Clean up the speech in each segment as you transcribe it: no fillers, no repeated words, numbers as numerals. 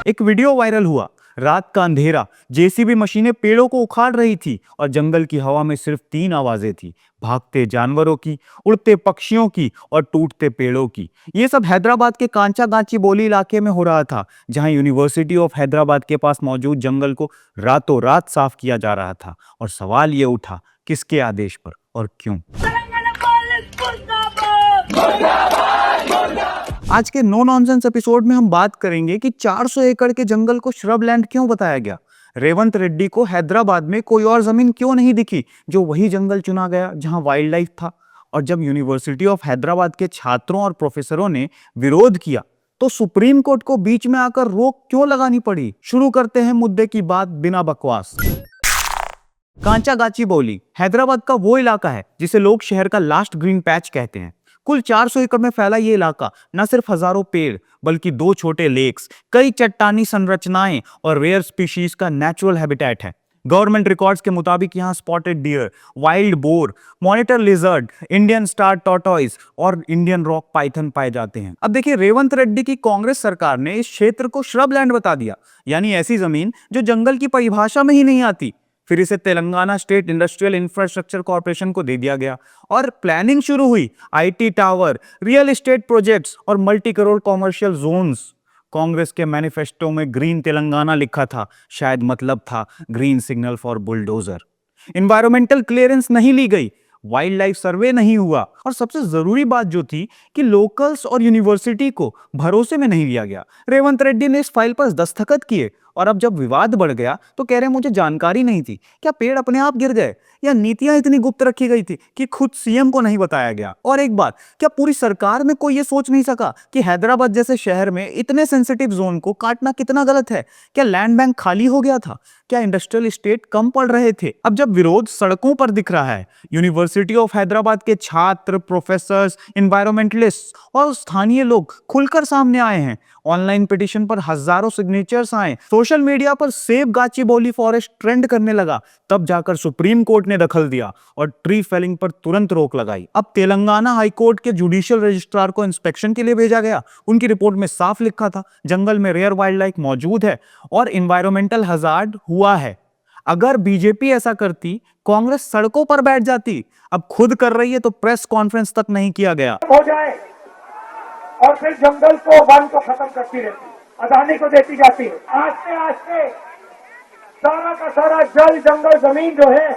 एक video viral हुआ, रात का अंधेरा, जेसीबी मशीनें पेड़ों को उखाड़ रही थी और जंगल की हवा में सिर्फ 3 आवाजें थी, भागते जानवरों की, उड़ते पक्षियों की और टूटते पेड़ों की। ये सब हैदराबाद के कांचागांची बोली इलाके में हो रहा था, जहां यूनिवर्सिटी ऑफ हैदराबाद के पास मौजूद जंगल को रातों रात साफ किया जा रहा था। और सवाल ये उठा, किसके आदेश पर और क्यों? आज के नो नॉनसेंस एपिसोड में हम बात करेंगे कि 400 एकड़ के जंगल को श्रब लैंड क्यों बताया गया, रेवंत रेड्डी को हैदराबाद में कोई और जमीन क्यों नहीं दिखी जो वही जंगल चुना गया जहां वाइल्ड लाइफ था, और जब यूनिवर्सिटी ऑफ हैदराबाद के छात्रों और प्रोफेसरों ने विरोध किया तो सुप्रीम कोर्ट को बीच में आकर रोक क्यों लगानी पड़ी। शुरू करते हैं मुद्दे की बात बिना बकवास। कांचागाची बोली हैदराबाद का वो इलाका है जिसे लोग शहर का लास्ट ग्रीन पैच कहते हैं। कुल 400 एकड़ में फैला ये इलाका न सिर्फ हजारों पेड़ बल्कि 2 छोटे लेक्स, कई चट्टानी संरचनाएं और रेयर स्पीशीज का नेचुरल हैबिटेट है। गवर्नमेंट रिकॉर्ड्स के मुताबिक यहाँ spotted deer, wild boar, monitor lizard, Indian star tortoise और इंडियन रॉक पाइथन पाए जाते हैं। अब देखिए, रेवंत रेड्डी की कांग्रेस सरकार ने इस क्षेत्र को श्रब लैंड बता दिया, यानी ऐसी जमीन जो जंगल की परिभाषा में ही नहीं आती। फिर इसे Telangana state industrial infrastructure corporation को दे दिया गया और प्लानिंग शुरू हुई। IT tower, real estate projects और multi crore commercial zones. Congress के मैनिफेस्टो में ग्रीन तेलंगाना लिखा था, शायद मतलब था green signal for bulldozer. Environmental clearance नहीं ली गई, वाइल्ड लाइफ सर्वे नहीं हुआ और सबसे जरूरी बात जो थी कि लोकल्स और यूनिवर्सिटी को भरोसे में नहीं लिया गया। रेवंत रेड्डी ने इस फाइल पर दस्तखत किए और अब जब विवाद बढ़ गया तो कह रहे मुझे जानकारी नहीं थी। क्या पेड़ अपने आप गिर गए या नीतियां इतनी गुप्त रखी गई थी कि खुद सीएम को नहीं बताया गया? और एक बात, क्या पूरी सरकार में कोई ये सोच नहीं सका कि हैदराबाद जैसे शहर में इतने सेंसिटिव जोन को काटना कितना गलत है? क्या लैंड बैंक खाली हो गया था? क्या इंडस्ट्रियल एस्टेट कम पड़ रहे थे? अब जब विरोध सड़कों पर दिख रहा है, यूनिवर्सिटी ऑफ हैदराबाद के छात्र, प्रोफेसर्स, एनवायरमेंटलिस्ट और स्थानीय लोग खुलकर सामने आए हैं। ऑनलाइन पिटीशन पर हजारों सिग्नेचर्स आए, सोशल मीडिया पर सेव गाची बोली फॉरेस्ट ट्रेंड करने लगा, तब जाकर सुप्रीम कोर्ट ने दखल दिया और ट्री फेलिंग पर तुरंत रोक लगाई। अब तेलंगाना हाई कोर्ट के जुडिशियल रजिस्ट्रार को इंस्पेक्शन के लिए भेजा गया। उनकी रिपोर्ट में साफ लिखा था जंगल में रेयर वाइल्ड लाइफ मौजूद है और एनवायरमेंटल हजार्ड हुआ है। अगर बीजेपी ऐसा करती, कांग्रेस सड़कों पर बैठ जाती। अब खुद कर रही है तो प्रेस कॉन्फ्रेंस तक नहीं किया गया। हो जाए और फिर जंगल को, वन को खत्म करती रहती, अदानी को देती जाती है। आस्ते आस्ते सारा का सारा जल, जंगल, जमीन जो है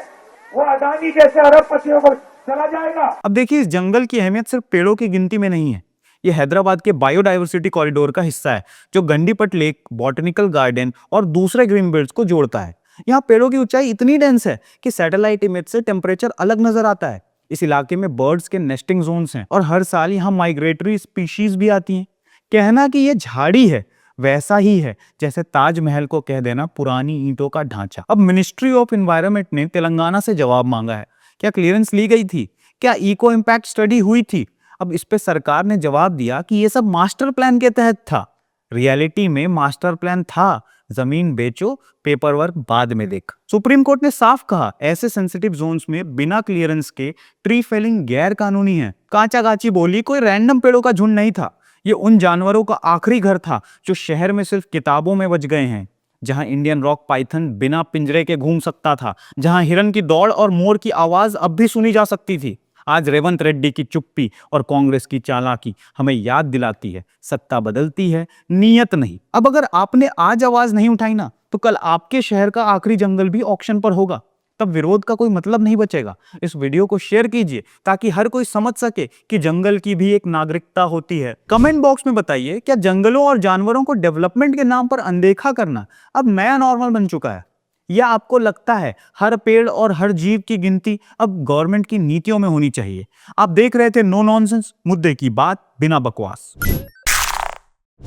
वो अदानी जैसे अरबपतियों को चला जाएगा। अब देखिए, इस जंगल की अहमियत सिर्फ पेड़ों की गिनती में नहीं है। ये हैदराबाद के बायोडायवर्सिटी कॉरिडोर का हिस्सा है जो गंडीपट लेक, बॉटनिकल गार्डन और दूसरे ग्रीन बेल्ट्स को जोड़ता है। यहाँ पेड़ों की ऊंचाई इतनी डेंस है कि सैटेलाइट इमेज से टेम्परेचर अलग नजर आता है। इस इलाके में बर्ड्स के नेस्टिंग जोन्स हैं और हर साल यहाँ माइग्रेटरी स्पीशीज भी आती हैं। कहना कि ये झाड़ी है वैसा ही है जैसे ताजमहल को कह देना पुरानी ईंटों का ढांचा। अब मिनिस्ट्री ऑफ एनवायरनमेंट ने तेलंगाना से जवाब मांगा है। क्या क्लियरेंस ली गई थी? क्या इको इम्पैक्ट स्टडी हुई थी? अब इस पे सरकार ने जवाब दिया कि ये सब मास्टर प्लान के तहत था। रियलिटी में मास्टर प्लान था, जमीन बेचो, पेपर वर्क बाद में देख। सुप्रीम कोर्ट ने साफ कहा, ऐसे सेंसिटिव जोन्स में बिना क्लियरेंस के ट्री फेलिंग गैर कानूनी है। कांचागाची बोली कोई रैंडम पेड़ों का झुंड नहीं था, ये उन जानवरों का आखिरी घर था जो शहर में सिर्फ किताबों में बच गए हैं। जहां इंडियन रॉक पाइथन बिना पिंजरे के घूम सकता था, जहां हिरन की दौड़ और मोर की आवाज अब भी सुनी जा सकती थी। आज रेवंत रेड्डी की चुप्पी और कांग्रेस की चालाकी हमें याद दिलाती है, सत्ता बदलती है, नीयत नहीं। अब अगर आपने आज आवाज नहीं उठाई ना, तो कल आपके शहर का आखिरी जंगल भी ऑक्शन पर होगा। तब विरोध का कोई मतलब नहीं बचेगा। इस वीडियो को शेयर कीजिए ताकि हर कोई समझ सके कि जंगल की भी एक नागरिकता होती है। कमेंट बॉक्स में बताइए, क्या जंगलों और जानवरों को डेवलपमेंट के नाम पर अनदेखा करना अब नया नॉर्मल बन चुका है, या आपको लगता है हर पेड़ और हर जीव की गिनती अब गवर्नमेंट की नीतियों में होनी चाहिए? आप देख रहे थे नो नॉनसेंस, मुद्दे की बात बिना बकवास।